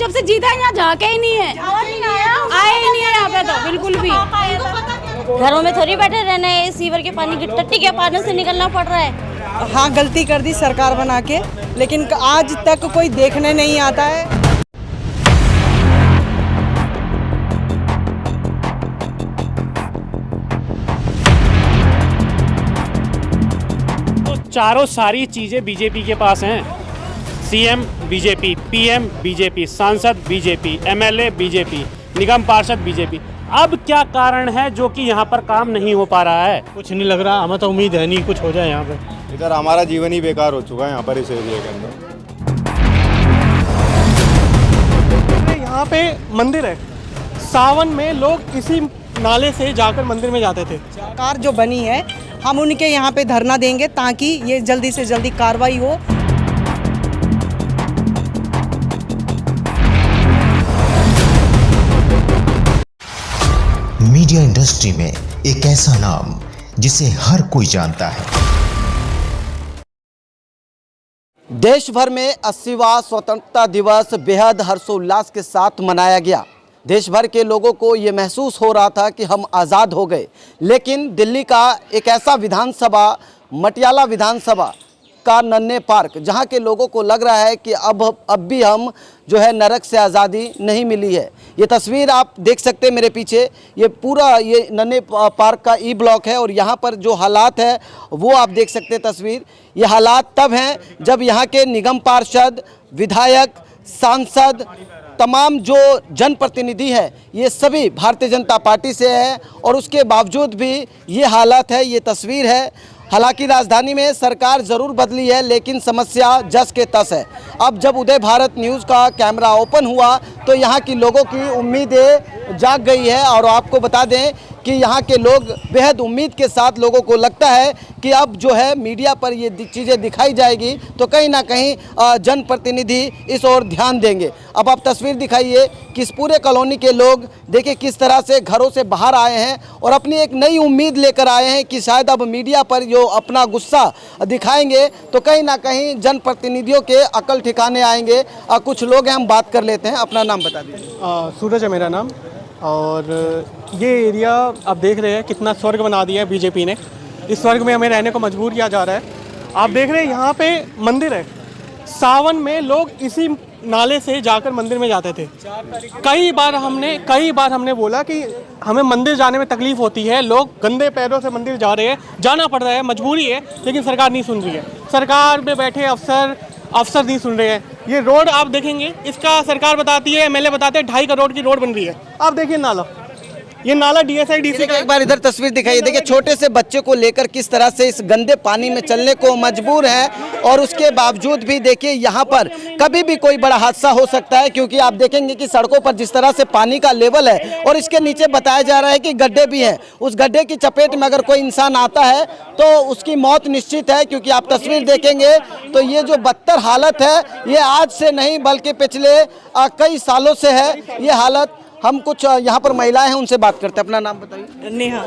जब से जीता है यहाँ जाके ही नहीं है, आए ही नहीं है यहाँ पे तो बिल्कुल भी। घरों में थोड़ी बैठे रहना है, सीवर के पानी की टट्टी के पानी से निकलना पड़ रहा है। हाँ, गलती कर दी सरकार बना के, लेकिन आज तक कोई देखने नहीं आता है। तो चारों सारी चीज़ें बीजेपी के पास हैं। सीएम बीजेपी, पीएम बीजेपी, सांसद बीजेपी, एमएलए बीजेपी, निगम पार्षद बीजेपी। अब क्या कारण है जो कि यहाँ पर काम नहीं हो पा रहा है? कुछ नहीं लग रहा, हमें तो उम्मीद है नहीं कुछ हो जाए यहाँ पे। इधर हमारा जीवन ही बेकार हो चुका है यहाँ पर, इस एरिया के अंदर। यहाँ पे मंदिर है, सावन में लोग इसी नाले से जाकर मंदिर में जाते थे। सरकार जो बनी है, हम उनके यहाँ पे धरना देंगे ताकि ये जल्दी से जल्दी कार्रवाई हो। मीडिया इंडस्ट्री में एक ऐसा नाम जिसे हर कोई जानता है। देश भर में 80वां स्वतंत्रता दिवस बेहद हर्षोल्लास के साथ मनाया गया। देश भर के लोगों को ये महसूस हो रहा था कि हम आज़ाद हो गए, लेकिन दिल्ली का एक ऐसा विधानसभा, मटियाला विधानसभा का नन्हे पार्क, जहाँ के लोगों को लग रहा है कि अब भी हम जो है नरक से आज़ादी नहीं मिली है। ये तस्वीर आप देख सकते हैं मेरे पीछे, ये पूरा ये नन्हे पार्क का ई ब्लॉक है और यहाँ पर जो हालात है वो आप देख सकते हैं तस्वीर। ये हालात तब हैं जब यहाँ के निगम पार्षद, विधायक, सांसद, तमाम जो जनप्रतिनिधि हैं ये सभी भारतीय जनता पार्टी से हैं और उसके बावजूद भी ये हालत है, ये तस्वीर है। हालांकि राजधानी में सरकार ज़रूर बदली है, लेकिन समस्या जस के तस है। अब जब उदय भारत न्यूज़ का कैमरा ओपन हुआ तो यहाँ की लोगों की उम्मीदें जाग गई है और आपको बता दें कि यहाँ के लोग बेहद उम्मीद के साथ, लोगों को लगता है कि अब जो है मीडिया पर ये चीज़ें दिखाई जाएगी तो कहीं ना कहीं जनप्रतिनिधि इस ओर ध्यान देंगे। अब आप तस्वीर दिखाइए कि इस पूरे कॉलोनी के लोग देखिए किस तरह से घरों से बाहर आए हैं और अपनी एक नई उम्मीद लेकर आए हैं कि शायद अब मीडिया पर जो अपना गुस्सा दिखाएंगे तो कहीं ना कहीं जनप्रतिनिधियों के अकल ठिकाने आएंगे। कुछ लोग हैं, हम बात कर लेते हैं। अपना नाम बता दीजिए। सूरज है मेरा नाम। और ये एरिया आप देख रहे हैं कितना स्वर्ग बना दिया है बीजेपी ने। इस स्वर्ग में हमें रहने को मजबूर किया जा रहा है। आप देख रहे हैं यहाँ पे मंदिर है, सावन में लोग इसी नाले से जाकर मंदिर में जाते थे। कई बार हमने बोला कि हमें मंदिर जाने में तकलीफ़ होती है, लोग गंदे पैरों से मंदिर जा रहे हैं, जाना पड़ रहा है, मजबूरी है, लेकिन सरकार नहीं सुन रही है। सरकार में बैठे अफसर नहीं सुन रहे हैं। ये रोड आप देखेंगे, इसका सरकार बताती है, एमएलए बताते हैं 2.5 करोड़ की रोड बन रही है। आप देखिए नाला, ये नाला डीएसआईडीसी का। एक बार इधर तस्वीर दिखाइए। देखिए छोटे से बच्चे को लेकर किस तरह से इस गंदे पानी में चलने को मजबूर है और उसके बावजूद भी देखिए यहाँ पर कभी भी कोई बड़ा हादसा हो सकता है, क्योंकि आप देखेंगे कि सड़कों पर जिस तरह से पानी का लेवल है और इसके नीचे बताया जा रहा है कि गड्ढे भी हैं। उस गड्ढे की चपेट में अगर कोई इंसान आता है तो उसकी मौत निश्चित है, क्योंकि आप तस्वीर देखेंगे तो ये जो बदतर हालत है ये आज से नहीं बल्कि पिछले कई सालों से है ये हालत। हम कुछ यहाँ पर महिलाएं हैं, उनसे बात करते हैं। अपना नाम बताइए। नेहा।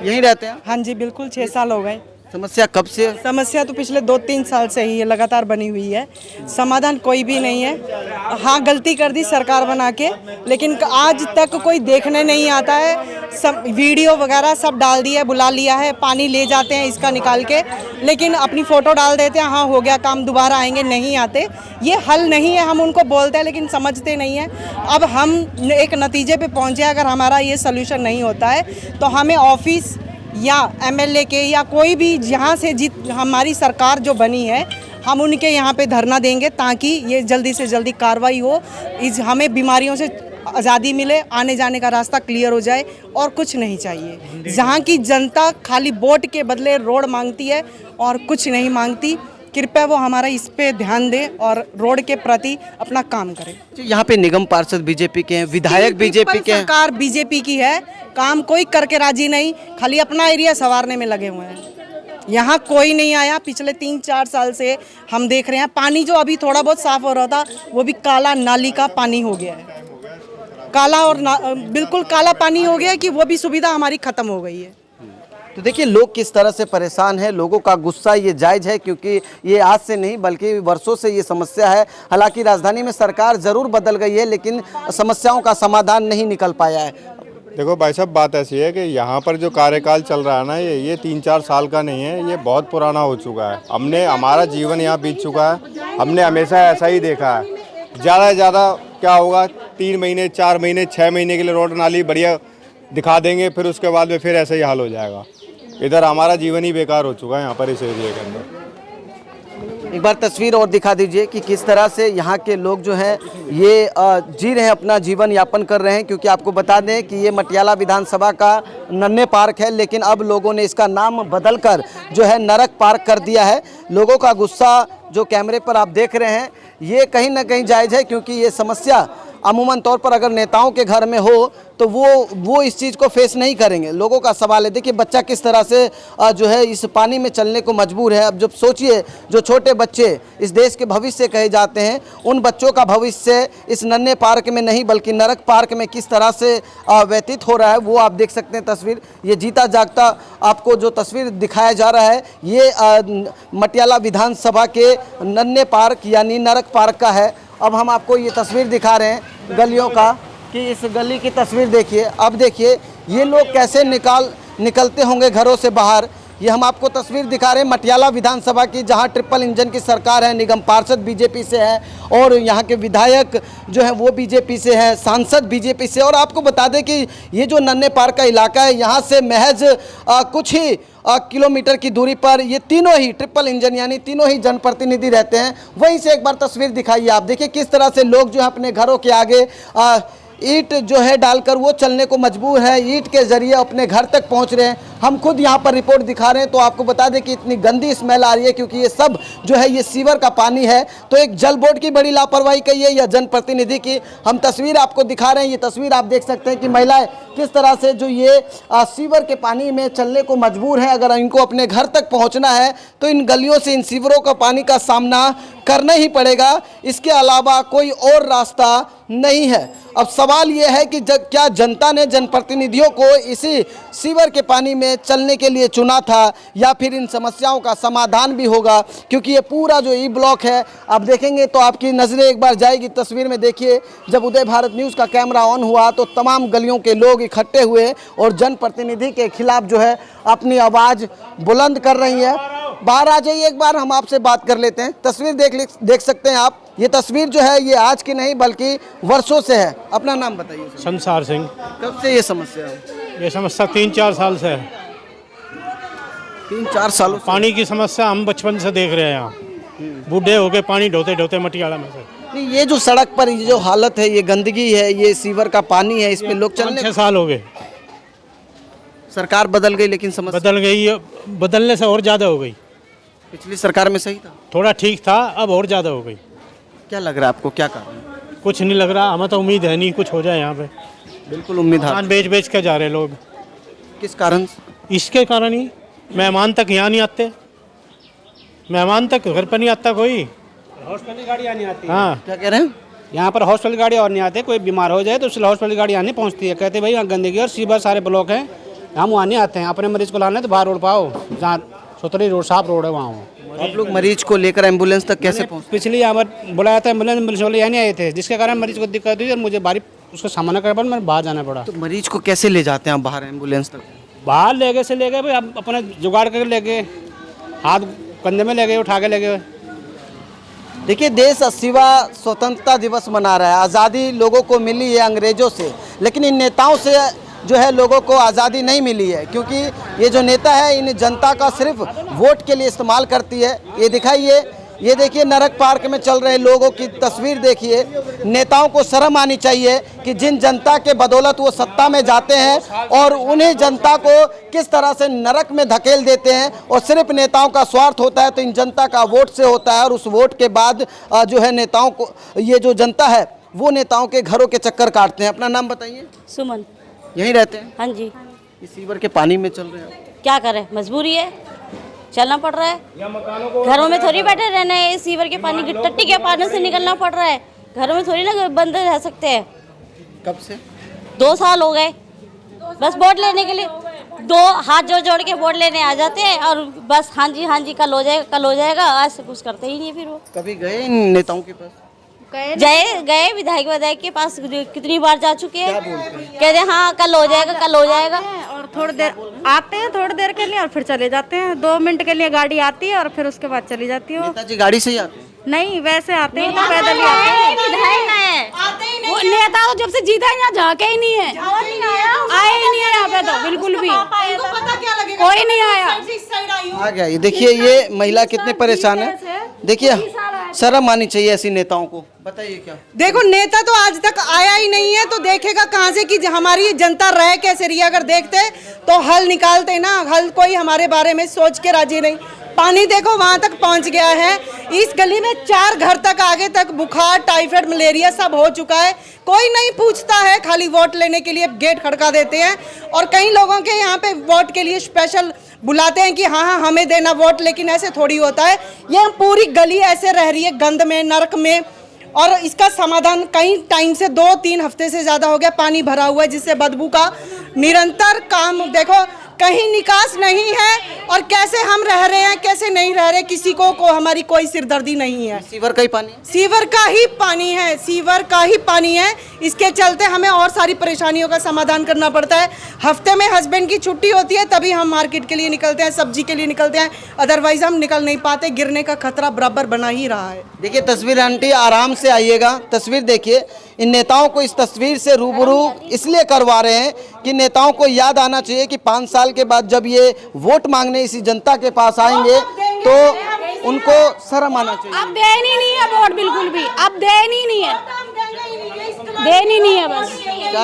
यहीं रहते हैं? हाँ जी, बिल्कुल 6 साल हो गए। समस्या कब से है? समस्या तो पिछले 2-3 साल से ही लगातार बनी हुई है, समाधान कोई भी नहीं है। हाँ, गलती कर दी सरकार बना के, लेकिन आज तक कोई देखने नहीं आता है। सब वीडियो वगैरह सब डाल दिया है, बुला लिया है, पानी ले जाते हैं इसका निकाल के, लेकिन अपनी फ़ोटो डाल देते हैं, हाँ हो गया काम, दोबारा आएंगे, नहीं आते। ये हल नहीं है, हम उनको बोलते हैं लेकिन समझते नहीं हैं। अब हम एक नतीजे पे पहुँचे, अगर हमारा ये सोल्यूशन नहीं होता है तो हमें ऑफिस या एमएलए के या कोई भी यहाँ से हमारी सरकार जो बनी है, हम उनके यहाँ पे धरना देंगे ताकि ये जल्दी से जल्दी कार्रवाई हो, हमें बीमारियों से आज़ादी मिले, आने जाने का रास्ता क्लियर हो जाए और कुछ नहीं चाहिए। जहाँ की जनता खाली वोट के बदले रोड मांगती है और कुछ नहीं मांगती, कृपया वो हमारा इस पे ध्यान दे और रोड के प्रति अपना काम करे। यहाँ पे निगम पार्षद बीजेपी के हैं, विधायक बीजेपी के हैं, सरकार बीजेपी की है, काम कोई करके राजी नहीं, खाली अपना एरिया संवारने में लगे हुए हैं। यहाँ कोई नहीं आया। पिछले 3-4 साल से हम देख रहे हैं, पानी जो अभी थोड़ा बहुत साफ हो रहा था वो भी काला नाली का पानी हो गया है। काला और बिल्कुल काला पानी हो गया कि वो भी सुविधा हमारी ख़त्म हो गई है। तो देखिए लोग किस तरह से परेशान हैं, लोगों का गुस्सा ये जायज़ है क्योंकि ये आज से नहीं बल्कि वर्षों से ये समस्या है। हालांकि राजधानी में सरकार ज़रूर बदल गई है लेकिन समस्याओं का समाधान नहीं निकल पाया है। देखो भाई साहब, बात ऐसी है कि यहाँ पर जो कार्यकाल चल रहा है ना, ये 3-4 साल का नहीं है, ये बहुत पुराना हो चुका है। हमारा जीवन यहाँ बीत चुका है, हमने हमेशा ऐसा ही देखा है। ज़्यादा से ज़्यादा क्या होगा, 3 महीने 4 महीने 6 महीने के लिए रोड नाली बढ़िया दिखा देंगे, फिर उसके बाद में फिर ऐसा ही हाल हो जाएगा। इधर हमारा जीवन ही बेकार हो चुका है यहाँ पर इस एरिया के अंदर। एक बार तस्वीर और दिखा दीजिए कि किस तरह से यहाँ के लोग जो हैं ये जी रहे हैं, अपना जीवन यापन कर रहे हैं। क्योंकि आपको बता दें कि ये मटियाला विधानसभा का नन्हे पार्क है लेकिन अब लोगों ने इसका नाम बदलकर जो है नरक पार्क कर दिया है। लोगों का गुस्सा जो कैमरे पर आप देख रहे हैं ये कहीं ना कहीं जायज़ है क्योंकि ये समस्या अमूमन तौर पर अगर नेताओं के घर में हो तो वो इस चीज़ को फेस नहीं करेंगे। लोगों का सवाल है, देखिए बच्चा किस तरह से जो है इस पानी में चलने को मजबूर है। अब जब सोचिए जो छोटे बच्चे इस देश के भविष्य कहे जाते हैं, उन बच्चों का भविष्य इस नन्हे पार्क में नहीं बल्कि नरक पार्क में किस तरह से व्यतीत हो रहा है वो आप देख सकते हैं। तस्वीर ये जीता जागता आपको जो तस्वीर दिखाया जा रहा है ये मटियाला विधानसभा के नन्हे पार्क यानी नरक पार्क का है। अब हम आपको ये तस्वीर दिखा रहे हैं गलियों का कि इस गली की तस्वीर देखिए। अब देखिए ये लोग कैसे निकलते होंगे घरों से बाहर। ये हम आपको तस्वीर दिखा रहे हैं मटियाला विधानसभा की, जहां ट्रिपल इंजन की सरकार है, निगम पार्षद बीजेपी से है और यहाँ के विधायक जो है वो बीजेपी से है, सांसद बीजेपी से। और आपको बता दें कि ये जो नन्हे पार्क का इलाका है यहाँ से महज कुछ ही किलोमीटर की दूरी पर ये तीनों ही ट्रिपल इंजन यानी तीनों ही जनप्रतिनिधि रहते हैं। वहीं से एक बार तस्वीर दिखाइए आप, देखिए किस तरह से लोग जो है अपने घरों के आगे ईंट जो है डालकर वो चलने को मजबूर है, ईंट के जरिए अपने घर तक पहुंच रहे हैं। हम खुद यहाँ पर रिपोर्ट दिखा रहे हैं तो आपको बता दें कि इतनी गंदी स्मेल आ रही है क्योंकि ये सब जो है ये सीवर का पानी है। तो एक जल बोर्ड की बड़ी लापरवाही कहिए या जनप्रतिनिधि की, हम तस्वीर आपको दिखा रहे हैं। ये तस्वीर आप देख सकते हैं कि महिलाएं किस तरह से जो ये सीवर के पानी में चलने को मजबूर हैं। अगर इनको अपने घर तक पहुँचना है तो इन गलियों से इन सीवरों का पानी का सामना करना ही पड़ेगा, इसके अलावा कोई और रास्ता नहीं है। अब सवाल ये है कि क्या जनता ने जनप्रतिनिधियों को इसी सीवर के पानी में चलने के लिए चुना था या फिर इन समस्याओं का समाधान भी होगा। क्योंकि ये पूरा जो ई ब्लॉक है आप देखेंगे तो आपकी नज़रें एक बार जाएगी। तस्वीर में देखिए जब उदय भारत न्यूज़ का कैमरा ऑन हुआ तो तमाम गलियों के लोग इकट्ठे हुए और जनप्रतिनिधि के खिलाफ जो है अपनी आवाज़ बुलंद कर रही है। बाहर आ जाइए, एक बार हम आपसे बात कर लेते हैं। तस्वीर देख सकते हैं आप, ये तस्वीर जो है ये आज की नहीं बल्कि वर्षों से है। अपना नाम बताइए। संसार सिंह। कब से ये समस्या है? ये समस्या 3-4 साल से है। 3-4 सालों से पानी की समस्या हम बचपन से देख रहे हैं। यहाँ बूढ़े हो गए पानी ढोते ढोते मटियाला में से। ये जो सड़क पर ये जो हालत है, ये गंदगी है, ये सीवर का पानी है, इस पे लोग चलने 6 साल हो गए। सरकार बदल गई लेकिन समस्या बदल गई, बदलने से और ज़्यादा हो गई। पिछली सरकार में सही था, थोड़ा ठीक था, अब और ज़्यादा हो गई। क्या लग रहा है आपको, क्या कारण? कुछ नहीं लग रहा, हमें तो उम्मीद है नहीं कुछ हो जाए यहाँ पे। बिल्कुल उम्मीद है। बेच के जा रहे लोग। किस कारण? इसके कारण ही मेहमान तक यहाँ नहीं आते, मेहमान तक घर पर नहीं आता कोई। हॉस्पिटल गाड़ियाँ नहीं आती। हाँ, क्या कह रहे हैं? यहाँ पर हॉस्पिटल गाड़ी और नहीं आते, कोई बीमार हो जाए तो उससे हॉस्पिटल गाड़ी आने पहुँचती है। कहते भाई यहाँ गंदगी और सीवर सारे ब्लॉक हैं, हम वहाँ नहीं आते हैं। अपने मरीज को लाना है तो बाहर रोड पाओ, जहाँ सुथरी रोड साफ रोड है वहाँ। आप लोग मरीज को लेकर एम्बुलेंस तक कैसे पहुँचे? पिछली यहाँ पर बुलाया था, एम्बुलेंस वाले यहाँ नहीं आए थे, जिसके कारण मरीज को दिक्कत हुई और मुझे बारी उसका सामना करना पड़ा, मैं बाहर जाना पड़ा। तो मरीज को कैसे ले जाते हैं आप बाहर एम्बुलेंस तक? बाहर ले गए से ले गए भाई, अब अपना जुगाड़ करके ले गए, हाथ कंधे में ले गए, उठा के ले गए। देखिए देश 80वां स्वतंत्रता दिवस मना रहा है। आज़ादी लोगों को मिली है अंग्रेज़ों से, लेकिन इन नेताओं से जो है लोगों को आज़ादी नहीं मिली है। क्योंकि ये जो नेता है इन जनता का सिर्फ वोट के लिए इस्तेमाल करती है। ये दिखाइए, ये देखिए नरक पार्क में चल रहे लोगों की तस्वीर देखिए। नेताओं को शर्म आनी चाहिए कि जिन जनता के बदौलत वो सत्ता में जाते हैं और उन्हीं जनता को किस तरह से नरक में धकेल देते हैं। और सिर्फ नेताओं का स्वार्थ होता है तो इन जनता का वोट से होता है, और उस वोट के बाद जो है नेताओं को, ये जो जनता है वो नेताओं के घरों के चक्कर काटते हैं। अपना नाम बताइए। सुमन। यहीं रहते हैं? हाँ जी। इस सीवर के पानी में चल रहे हैं, क्या करें, मजबूरी है, चलना पड़ रहा है। घरों में थोड़ी बैठे रहना है, सीवर के पानी की टट्टी के पानी से निकलना पड़ रहा है। घरों में थोड़ी ना बंद रह सकते हैं। कब से? 2 साल हो गए, बस वोट लेने के लिए। दो हाथ जोड़ के वोट लेने आ जाते हैं और बस हाँ जी कल हो जाएगा ऐसे कुछ करते ही नहीं। फिर वो कभी गए इन नेताओं के पास? गए विधायक के पास कितनी बार जा चुके हैं। कहते हैं हाँ कल हो जाएगा और थोड़ी देर आते हैं, थोड़ी देर के लिए और फिर चले जाते हैं। 2 मिनट के लिए गाड़ी आती है और फिर उसके बाद चली जाती है। नेताजी गाड़ी से ही आते हैं? नहीं, वैसे आते हैं तो पैदल ही आते हैं। वो नेता तो जब से जीता है यहाँ झाके ही नहीं है, आए ही नहीं है यहाँ पे तो बिल्कुल भी। कोई नहीं आया। आ गया ये देखिए, ये महिला कितने परेशान है। देखिए शर्म आनी चाहिए ऐसी नेताओं को। बताइए क्या? देखो नेता तो आज तक आया ही नहीं है तो देखेगा कहाँ से कि हमारी जनता रह कैसे रही है। अगर देखते तो हल निकालते ना, हल कोई हमारे बारे में सोच के राजी नहीं। पानी देखो वहां तक पहुंच गया है। इस गली में 4 घर तक आगे तक बुखार, टाइफाइड, मलेरिया सब हो चुका है। कोई नहीं पूछता है, खाली वोट लेने के लिए गेट खड़का देते हैं। और कई लोगों के यहाँ पे वोट के लिए स्पेशल बुलाते हैं कि हाँ हमें देना वोट, लेकिन ऐसे थोड़ी होता है। ये पूरी गली ऐसे रह रही है गंद में, नरक में। और इसका समाधान कई टाइम से 2-3 हफ्ते से ज़्यादा हो गया पानी भरा हुआ है, जिससे बदबू का निरंतर काम देखो कहीं निकास नहीं है। और कैसे हम रह रहे हैं कैसे नहीं रह रहे, किसी को हमारी कोई सिरदर्दी नहीं है। सीवर का ही पानी? सीवर का ही पानी है, सीवर का ही पानी है। इसके चलते हमें और सारी परेशानियों का समाधान करना पड़ता है। हफ्ते में हस्बैंड की छुट्टी होती है तभी हम मार्केट के लिए निकलते हैं, सब्जी के लिए निकलते हैं, अदरवाइज हम निकल नहीं पाते। गिरने का खतरा बराबर बना ही रहा है। देखिए तस्वीर आंटी, आराम से आइएगा। तस्वीर देखिए, इन नेताओं को इस तस्वीर से रूबरू इसलिए करवा रहे हैं कि नेताओं को याद आना चाहिए कि 5 साल के बाद जब ये वोट मांगने इसी जनता के पास आएंगे तो उनको शर्म आना चाहिए। अब देनी नहीं है वोट बिल्कुल भी, अब देनी नहीं है, देनी नहीं है। बस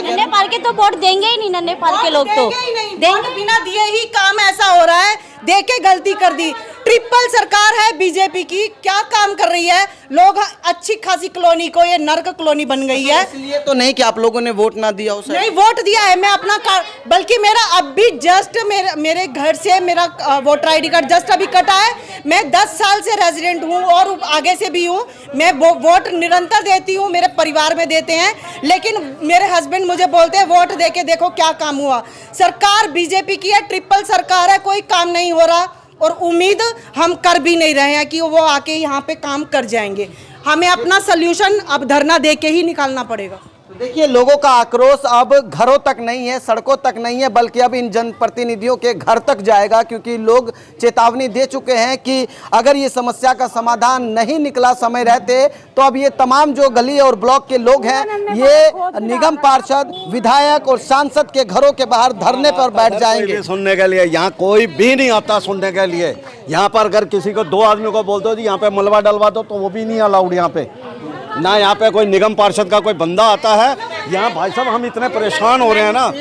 नन्हे पाल के तो वोट देंगे ही नहीं। नन्हे पाल के लोग तो देंगे, बिना दिए ही काम ऐसा हो रहा है। दे के गलती कर दी। ट्रिपल सरकार है बीजेपी की, क्या काम कर रही है। लोग अच्छी खासी कॉलोनी को ये नर्क कॉलोनी बन गई है। इसलिए तो नहीं कि आप लोगों ने वोट ना दिया हो। नहीं वोट दिया है, मैं अपना बल्कि मेरा अब भी जस्ट मेरे घर से मेरा वोटर आईडी कार्ड जस्ट अभी कटा है। मैं 10 साल से रेजिडेंट हूँ और आगे से भी हूँ। मैं वोट निरंतर देती हूँ, मेरे परिवार में देते हैं। लेकिन मेरे हस्बैंड मुझे बोलते हैं वोट दे के देखो क्या काम हुआ। सरकार बीजेपी की है, ट्रिपल सरकार है, कोई काम नहीं हो रहा। और उम्मीद हम कर भी नहीं रहे हैं कि वो आके यहाँ पे काम कर जाएंगे। हमें अपना सल्यूशन अब धरना दे के ही निकालना पड़ेगा। तो देखिए लोगों का आक्रोश अब घरों तक नहीं है, सड़कों तक नहीं है, बल्कि अब इन जनप्रतिनिधियों के घर तक जाएगा। क्योंकि लोग चेतावनी दे चुके हैं कि अगर ये समस्या का समाधान नहीं निकला समय रहते तो अब ये तमाम जो गली और ब्लॉक के लोग हैं ये निगम पार्षद, विधायक और सांसद के घरों के बाहर धरने पर बैठ जाएंगे सुनने के लिए। यहाँ कोई भी नहीं आता सुनने के लिए। यहाँ पर अगर किसी को 2 आदमी को बोल दो जी यहाँ पे मलबा डलवा दो तो वो भी नहीं अलाउड यहाँ पे। ना यहाँ पे कोई निगम पार्षद का कोई बंदा आता है। यहाँ भाई साहब हम इतने परेशान हो रहे हैं ना।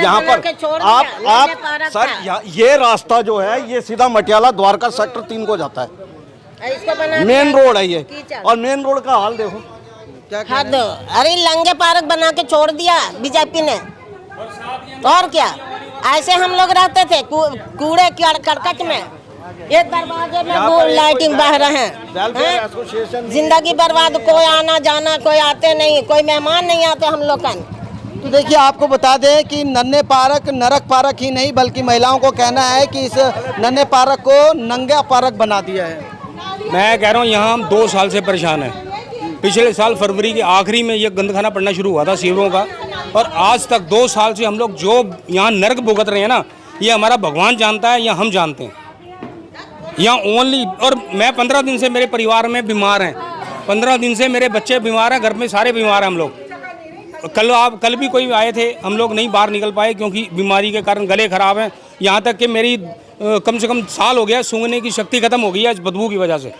यहाँ पर आप सर ये रास्ता जो है ये सीधा मटियाला द्वारका सेक्टर 3 को जाता है। मेन रोड है ये, और मेन रोड का हाल देखो क्या। अरे लंगे पार्क बना के छोड़ दिया बीजेपी ने, और क्या। ऐसे हम लोग रहते थे कूड़े करकट में, ये दरवाजे में वो लाइटिंग बह रहे हैं। जिंदगी बर्बाद, कोई आना जाना, कोई आते नहीं, कोई मेहमान नहीं आते हम लोग का। तो देखिए आपको बता दें कि नन्हे पार्क नरक पार्क ही नहीं बल्कि महिलाओं को कहना है कि इस नन्हे पार्क को नंगा पार्क बना दिया है। मैं कह रहा हूँ यहाँ हम 2 साल से परेशान हैं। पिछले साल फरवरी के आखिरी में ये गंदखाना पड़ना शुरू हुआ था सीवरों का, और आज तक 2 साल से हम लोग जो यहाँ नर्क भुगत रहे हैं ना, ये हमारा भगवान जानता है या हम जानते हैं। यहाँ ओनली, और मैं 15 दिन से मेरे परिवार में बीमार हैं, 15 दिन से मेरे बच्चे बीमार हैं, घर में सारे बीमार हैं हम लोग। कल भी कोई आए थे, हम लोग नहीं बाहर निकल पाए क्योंकि बीमारी के कारण गले खराब हैं। यहाँ तक कि मेरी कम से कम साल हो गया, सूंघने की शक्ति खत्म हो गई है इस बदबू की वजह से।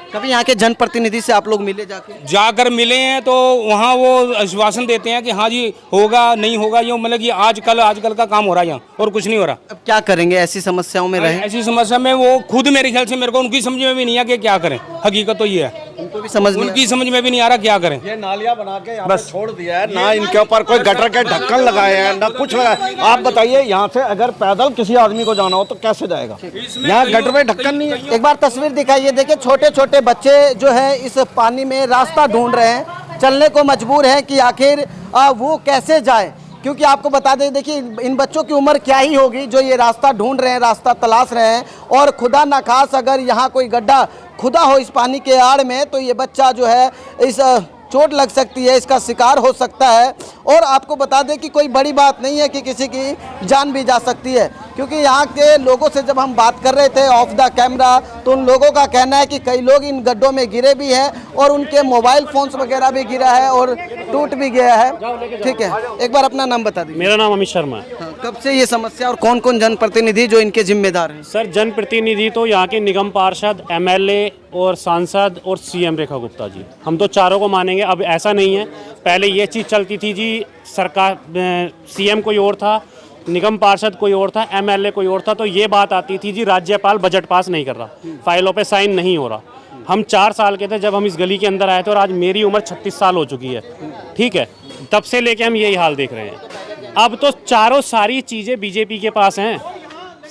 कभी यहाँ के जनप्रतिनिधि से आप लोग मिले जाकर मिले हैं तो वहाँ वो आश्वासन देते हैं कि हाँ जी होगा, नहीं होगा, ये मतलब कि आजकल का काम हो रहा है यहाँ, और कुछ नहीं हो रहा। अब क्या करेंगे ऐसी समस्याओं में रहे? ऐसी समस्या में वो खुद मेरे ख्याल से, मेरे को उनकी समझ में भी नहीं आ कि क्या करें। हकीकत तो ये है, उनको भी समझ उनकी समझ में भी नहीं आ रहा क्या करें। ये नालियाँ बना के बस छोड़ दिया है ना, इनके ऊपर कोई गटर के ढक्कन लगाए हैं ना कुछ लगाए। आप बताइए यहाँ से अगर पैदल किसी आदमी को जाना हो तो कैसे जाएगा? यहाँ गटर में ढक्कन नहीं है। एक बार तस्वीर दिखाइए। देखिए छोटे छोटे बच्चे जो है इस पानी में रास्ता ढूंढ रहे हैं, चलने को मजबूर हैं कि आखिर वो कैसे जाए। क्योंकि आपको बता दें, देखिए इन बच्चों की उम्र क्या ही होगी जो ये रास्ता ढूंढ रहे हैं, रास्ता तलाश रहे हैं, और खुदा न खास अगर यहाँ कोई गड्ढा खुदा हो इस पानी के आड़ में तो ये बच्चा जो है इस चोट लग सकती है, इसका शिकार हो सकता है। और आपको बता दें कि कोई बड़ी बात नहीं है कि किसी की जान भी जा सकती है, क्योंकि यहाँ के लोगों से जब हम बात कर रहे थे ऑफ द कैमरा तो उन लोगों का कहना है कि कई लोग इन गड्ढों में गिरे भी हैं और उनके मोबाइल फोन्स वगैरह भी गिरा है और टूट भी गया है। ठीक है, एक बार अपना नाम बता दीजिए। मेरा नाम अमित शर्मा है। हाँ, कब से ये समस्या और कौन कौन जनप्रतिनिधि जो इनके जिम्मेदार हैं? सर, जनप्रतिनिधि तो यहाँ के निगम पार्षद, एमएलए और सांसद और सीएम रेखा गुप्ता जी, हम तो चारों को मानेंगे। अब ऐसा नहीं है, पहले ये चीज़ चलती थी जी, सरकार सीएम कोई और था, निगम पार्षद कोई और था, एमएलए कोई और था, तो ये बात आती थी जी राज्यपाल बजट पास नहीं कर रहा, फाइलों पे साइन नहीं हो रहा। हम 4 साल के थे जब हम इस गली के अंदर आए थे और आज मेरी उम्र 36 साल हो चुकी है। ठीक है, तब से लेके हम यही हाल देख रहे हैं। अब तो चारों सारी चीज़ें बीजेपी के पास हैं।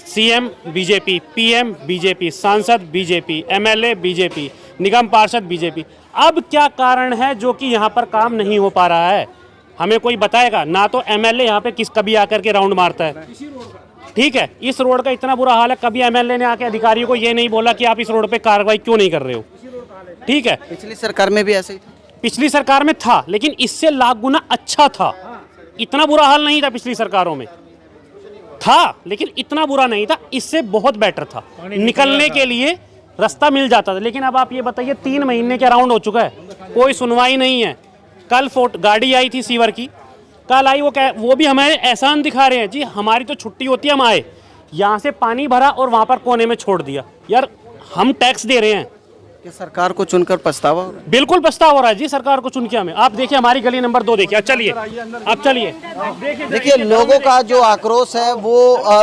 सीएम बीजेपी, पीएम बीजेपी, सांसद बीजेपी, एमएलए बीजेपी, निगम पार्षद बीजेपी। अब क्या कारण है जो कि यहाँ पर काम नहीं हो पा रहा है? हमें कोई बताएगा? ना तो एमएलए यहाँ पे कभी आकर के राउंड मारता है। ठीक है, इस रोड का इतना बुरा हाल है, कभी एमएलए ने आके अधिकारियों को ये नहीं बोला कि आप इस रोड पे कार्रवाई क्यों नहीं कर रहे हो। ठीक है, पिछली सरकार में भी ऐसे ही था। पिछली सरकार में था, लेकिन इससे लाख गुना अच्छा था। इतना बुरा हाल नहीं था पिछली सरकारों में, था लेकिन इतना बुरा नहीं था, इससे बहुत बेटर था। निकलने के लिए रास्ता मिल जाता था। लेकिन अब आप ये बताइए, 3 महीने के राउंड हो चुका है, कोई सुनवाई नहीं है। कल गाड़ी आई थी सीवर की, कल आई, वो भी हमें एहसान दिखा रहे हैं जी, हमारी तो छुट्टी होती है, हम आए, यहाँ से पानी भरा और वहाँ पर कोने में छोड़ दिया। यार हम टैक्स दे रहे हैं। कि सरकार को चुनकर पछतावा हो रहा है? बिल्कुल पछतावा हो रहा है जी सरकार को चुन के हमें। आप देखिए हमारी गली नंबर 2 देखिए, चलिए अब चलिए देखिए लोगों का जो आक्रोश है वो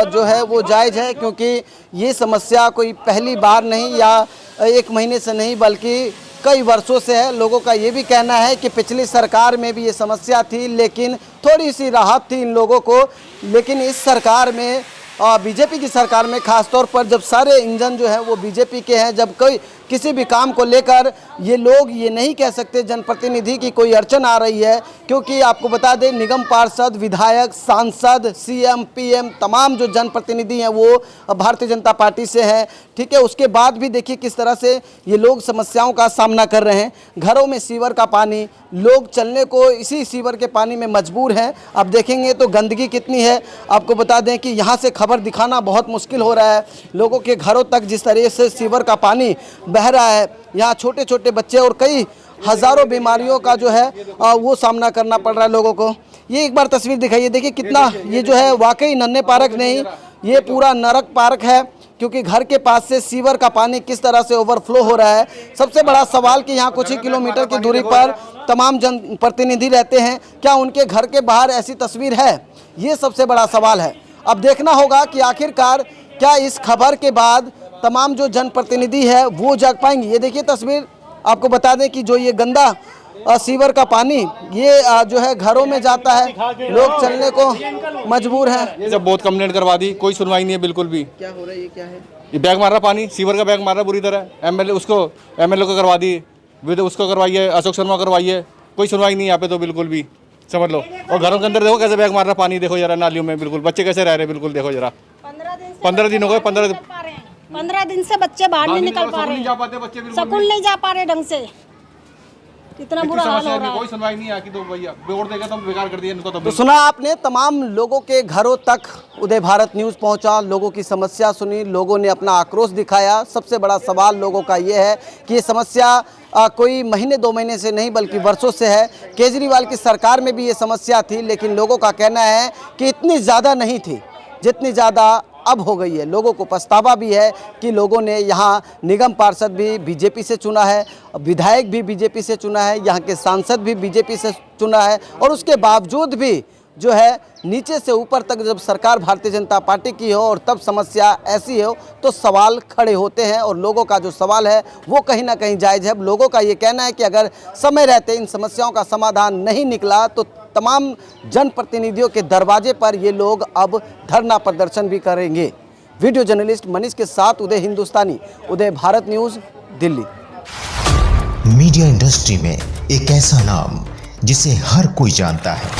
जो है वो जायज़ है, क्योंकि ये समस्या कोई पहली बार नहीं या 1 महीने से नहीं बल्कि कई वर्षों से है। लोगों का ये भी कहना है कि पिछली सरकार में भी ये समस्या थी, लेकिन थोड़ी सी राहत थी इन लोगों को। लेकिन इस सरकार में बीजेपी की सरकार में खासतौर पर जब सारे इंजन जो है वो बीजेपी के हैं, जब कोई किसी भी काम को लेकर ये लोग ये नहीं कह सकते जनप्रतिनिधि की कोई अड़चन आ रही है, क्योंकि आपको बता दें निगम पार्षद, विधायक, सांसद, सीएम, पीएम तमाम जो जनप्रतिनिधि हैं वो भारतीय जनता पार्टी से हैं। ठीक है, उसके बाद भी देखिए किस तरह से ये लोग समस्याओं का सामना कर रहे हैं। घरों में सीवर का पानी, लोग चलने को इसी सीवर के पानी में मजबूर हैं। अब देखेंगे तो गंदगी कितनी है। आपको बता दें कि यहाँ से खबर दिखाना बहुत मुश्किल हो रहा है। लोगों के घरों तक जिस तरह से सीवर का पानी बह रहा है, यहाँ छोटे छोटे बच्चे और कई हज़ारों बीमारियों का जो है वो सामना करना पड़ रहा है लोगों को। ये एक बार तस्वीर दिखाइए, देखिए कितना ये जो है वाकई नन्हे पार्क नहीं, ये पूरा नरक पार्क है, क्योंकि घर के पास से सीवर का पानी किस तरह से ओवरफ्लो हो रहा है। सबसे बड़ा सवाल कि यहाँ कुछ ही किलोमीटर की दूरी पर तमाम जनप्रतिनिधि रहते हैं, क्या उनके घर के बाहर ऐसी तस्वीर है? ये सबसे बड़ा सवाल है। अब देखना होगा कि आखिरकार क्या इस खबर के बाद तमाम जो जनप्रतिनिधि है वो जाग पाएंगे। ये देखिए तस्वीर, आपको बता दें कि जो ये गंदा सीवर का पानी ये जो है घरों में जाता है, लोग चलने को मजबूर हैं। ये सब बहुत कंप्लेंट करवा दी, कोई सुनवाई नहीं है बिल्कुल भी। क्या हो रहा है? ये क्या है? ये बैग मार रहा पानी, सीवर का बैग मार रहा बुरी तरह। एमएलए को करवा दी, उसको करवाइए, अशोक शर्मा करवाइए, कोई सुनवाई नहीं यहाँ पे तो बिल्कुल भी, समझ लो। और घरों के अंदर देखो कैसे बैग मार रहा पानी, देखो जरा नालियों में, बिल्कुल बच्चे कैसे रह रहे बिल्कुल, देखो जरा 15 दिन हो गए। 15 दिन से बच्चे बाहर नहीं निकल पा रहे हैं, स्कूल नहीं जा पा रहे ढंग से। कितना बुरा हाल हो रहा है। कोई सुनवाई नहीं आकी, तो भैया वोट देगा तो बेकार कर दिया इनको। तो सुना आपने, तमाम लोगों के घरों तक उदय भारत न्यूज़ पहुंचा, लोगों की समस्या सुनी, लोगों ने अपना आक्रोश दिखाया। सबसे बड़ा सवाल लोगों का ये है कि ये समस्या कोई महीने 2 महीने से नहीं बल्कि वर्षों से है। केजरीवाल की सरकार में भी ये समस्या थी, लेकिन लोगों का कहना है कि इतनी ज़्यादा नहीं थी जितनी ज़्यादा अब हो गई है। लोगों को पछतावा भी है कि लोगों ने यहाँ निगम पार्षद भी बीजेपी से चुना है, विधायक भी बीजेपी से चुना है, यहाँ के सांसद भी बीजेपी से चुना है, और उसके बावजूद भी जो है नीचे से ऊपर तक जब सरकार भारतीय जनता पार्टी की हो और तब समस्या ऐसी हो तो सवाल खड़े होते हैं। और लोगों का जो सवाल है वो कहीं ना कहीं जायज़ है। लोगों का ये कहना है कि अगर समय रहते इन समस्याओं का समाधान नहीं निकला तो तमाम जनप्रतिनिधियों के दरवाजे पर ये लोग अब धरना प्रदर्शन भी करेंगे। वीडियो जर्नलिस्ट मनीष के साथ Uday Hindustani, Uday Bharat news, Delhi. Media industry में एक ऐसा नाम जिसे हर कोई जानता है,